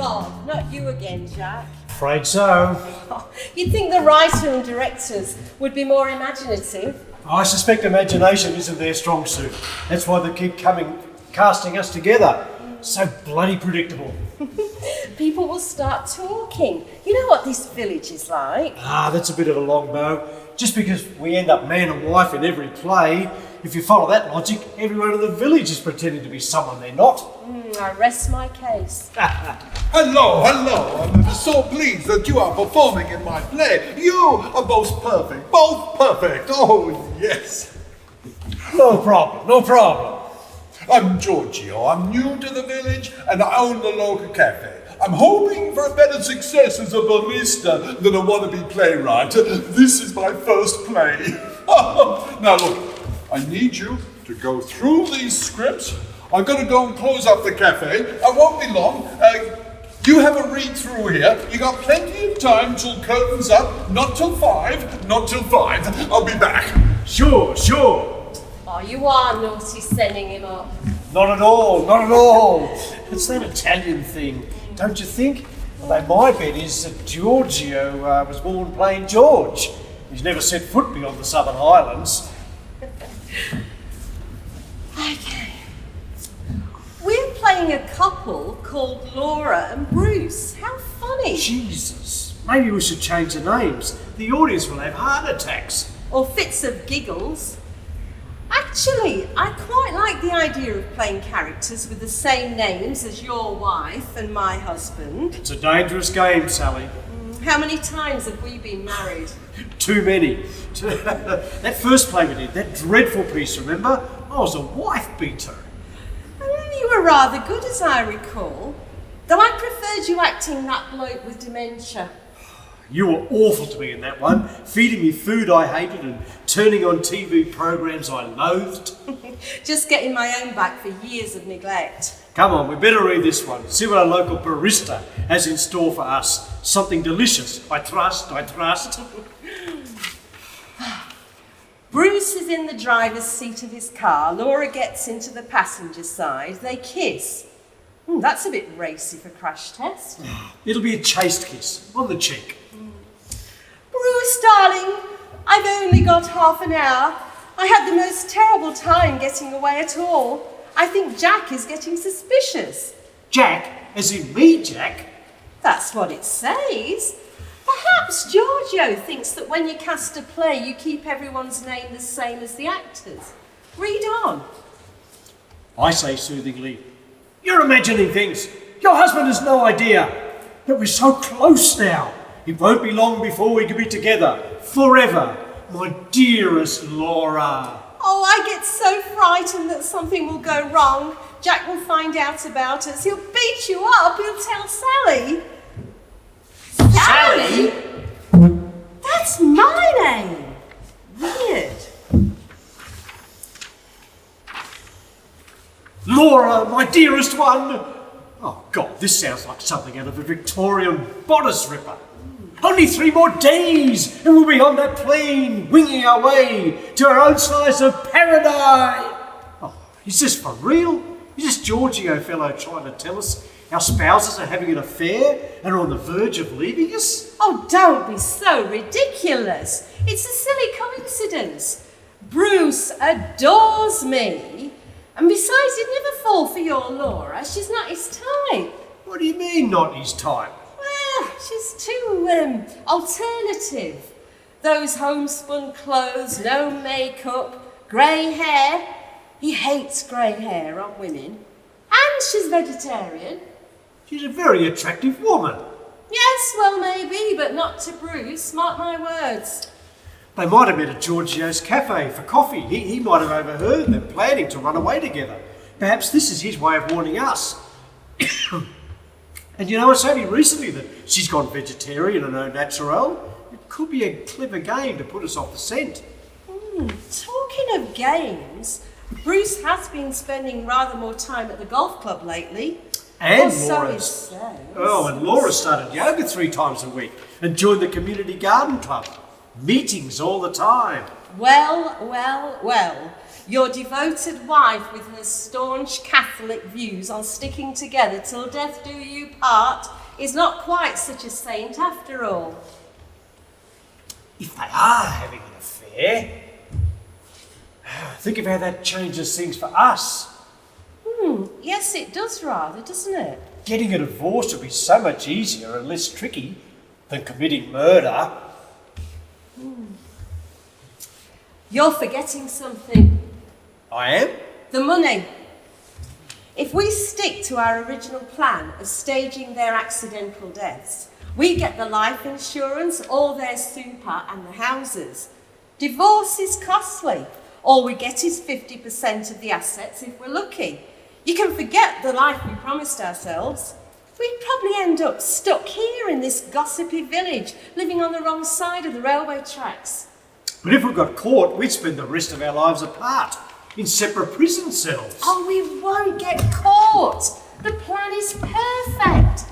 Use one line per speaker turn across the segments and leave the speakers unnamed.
God, not you again, Jack.
Afraid so.
You'd think the writer and directors would be more imaginative.
I suspect imagination isn't their strong suit. That's why they keep casting us together. So bloody predictable.
People will start talking. You know what this village is like.
That's a bit of a long bow. Just because we end up man and wife in every play, if you follow that logic, everyone in the village is pretending to be someone they're not.
I rest my case.
Hello. I'm so pleased that you are performing in my play. You are both perfect. Oh, yes.
No problem.
I'm Giorgio. I'm new to the village and I own the local cafe. I'm hoping for a better success as a barista than a wannabe playwright. This is my first play. Now look, I need you to go through these scripts. I'm going to go and close up the cafe. I won't be long. You have a read through here. You got plenty of time till curtains up. Not till 5. I'll be back.
Sure.
Oh, you are naughty sending him up.
Not at all. It's that Italian thing, don't you think? Although my bet is that Giorgio was born playing George. He's never set foot beyond the Southern Highlands.
Okay. We're playing a couple called Laura and Bruce. How funny.
Jesus, maybe we should change the names. The audience will have heart attacks.
Or fits of giggles. Actually, I quite like the idea of playing characters with the same names as your wife and my husband.
It's a dangerous game, Sally.
How many times have we been married?
Too many. That first play we did, that dreadful piece, remember? I was a wife beater.
You were rather good, as I recall. Though I preferred you acting that bloke with dementia.
You were awful to me in that one, feeding me food I hated and turning on TV programs I loathed.
Just getting my own back for years of neglect.
Come on, we better read this one. See what our local barista has in store for us. Something delicious, I trust.
Bruce is in the driver's seat of his car. Laura gets into the passenger side. They kiss. That's a bit racy for crash test.
It'll be a chaste kiss, on the cheek.
Bruce, darling, I've only got half an hour. I had the most terrible time getting away at all. I think Jack is getting suspicious.
Jack? As in me, Jack?
That's what it says. Perhaps Giorgio thinks that when you cast a play, you keep everyone's name the same as the actors. Read on.
I say soothingly, you're imagining things. Your husband has no idea. But we're so close now. It won't be long before we can be together. Forever. My dearest Laura.
Oh, I get so frightened that something will go wrong. Jack will find out about us. He'll beat you up. He'll tell Sally.
Sally?
That's my name. Weird.
Laura, my dearest one. Oh, God, this sounds like something out of a Victorian bodice ripper. Only 3 more days and we'll be on that plane, winging our way to our own slice of paradise. Oh, is this for real? Is this Giorgio fellow trying to tell us our spouses are having an affair and are on the verge of leaving us?
Oh, don't be so ridiculous. It's a silly coincidence. Bruce adores me. And besides, he'd never fall for your Laura. She's not his type.
What do you mean, not his type?
Well, she's too, alternative. Those homespun clothes, no makeup, grey hair. He hates grey hair on women. And she's vegetarian.
She's a very attractive woman.
Yes, well, maybe, but not to Bruce. Mark my words.
They might have met at Giorgio's cafe for coffee. He might have overheard them planning to run away together. Perhaps this is his way of warning us. And you know, it's only recently that she's gone vegetarian and au naturel. It could be a clever game to put us off the scent.
Talking of games, Bruce has been spending rather more time at the golf club lately.
And
Laura's.
and Laura started yoga 3 times a week and joined the community garden club. Meetings all the time.
Well. Your devoted wife with her staunch Catholic views on sticking together till death do you part is not quite such a saint after all.
If they are having an affair, think of how that changes things for us.
Yes, it does rather, doesn't it?
Getting a divorce would be so much easier and less tricky than committing murder.
You're forgetting something.
I am?
The money. If we stick to our original plan of staging their accidental deaths, we get the life insurance, all their super and the houses. Divorce is costly. All we get is 50% of the assets if we're lucky. You can forget the life we promised ourselves. We'd probably end up stuck here in this gossipy village, living on the wrong side of the railway tracks.
But if we got caught, we'd spend the rest of our lives apart, in separate prison cells.
Oh, we won't get caught. The plan is perfect.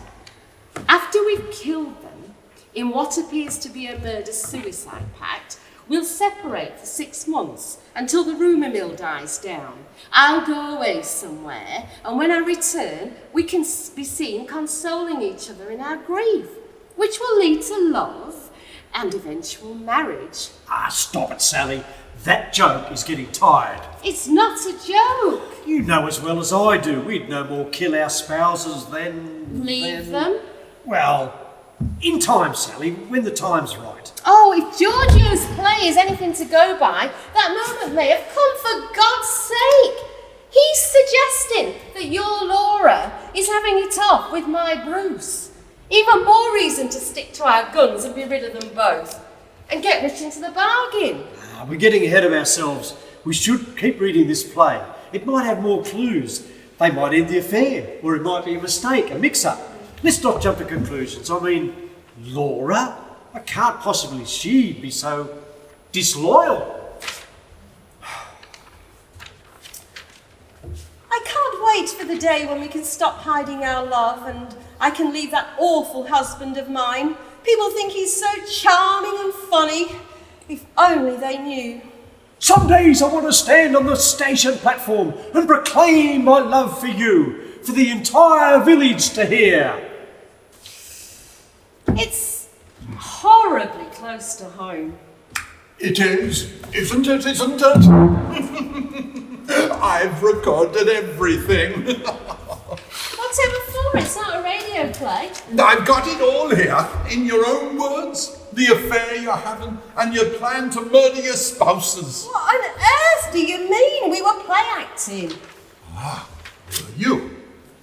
After we've killed them, in what appears to be a murder-suicide pact, we'll separate for 6 months until the rumour mill dies down. I'll go away somewhere, and when I return, we can be seen consoling each other in our grief, which will lead to love and eventual marriage.
Stop it, Sally. That joke is getting tired.
It's not a joke.
You know as well as I do, we'd no more kill our spouses than...
Leave them?
Well, in time, Sally, when the time's right.
Oh, if Giorgio's play is anything to go by, that moment may have come for God's sake. He's suggesting that your Laura is having it off with my Bruce. Even more reason to stick to our guns and be rid of them both. And get rich into the bargain.
We're getting ahead of ourselves. We should keep reading this play. It might have more clues. They might end the affair, or it might be a mistake, a mix-up. Let's not jump to conclusions. I mean, Laura? I can't possibly she be so disloyal.
I can't wait for the day when we can stop hiding our love and I can leave that awful husband of mine. People think he's so charming and funny. If only they knew.
Some days I want to stand on the station platform and proclaim my love for you, for the entire village to hear.
It's horribly close to home.
It is, isn't it, isn't it? I've recorded everything.
Whatever for, it's not a radio play.
I've got it all here, in your own words. The affair you're having, and your plan to murder your spouses.
What on earth do you mean? We were play acting.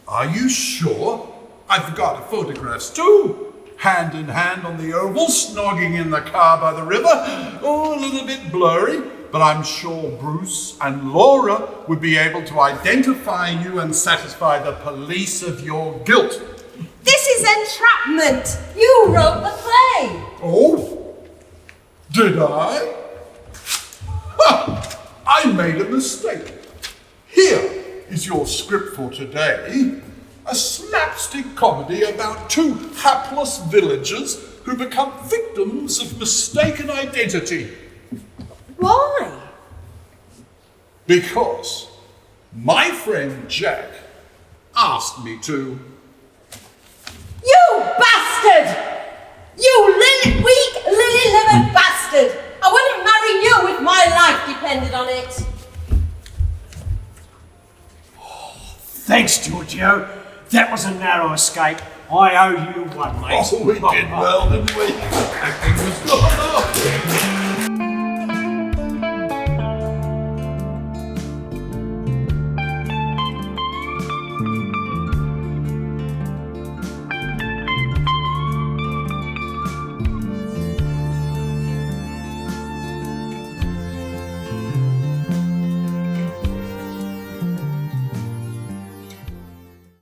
Are you sure? I've got photographs too. Hand in hand on the oval, snogging in the car by the river. Oh, a little bit blurry, but I'm sure Bruce and Laura would be able to identify you and satisfy the police of your guilt.
This is entrapment. You wrote the play.
Oh, did I? I made a mistake. Here is your script for today. A slapstick comedy about two hapless villagers who become victims of mistaken identity.
Why?
Because my friend Jack asked me to.
You bastard! You weak, lily-livered bastard! I wouldn't marry you if my life depended on it.
Thanks, Giorgio. That was a narrow escape. I owe you one, mate.
Oh, we did well, didn't we? Acting was good.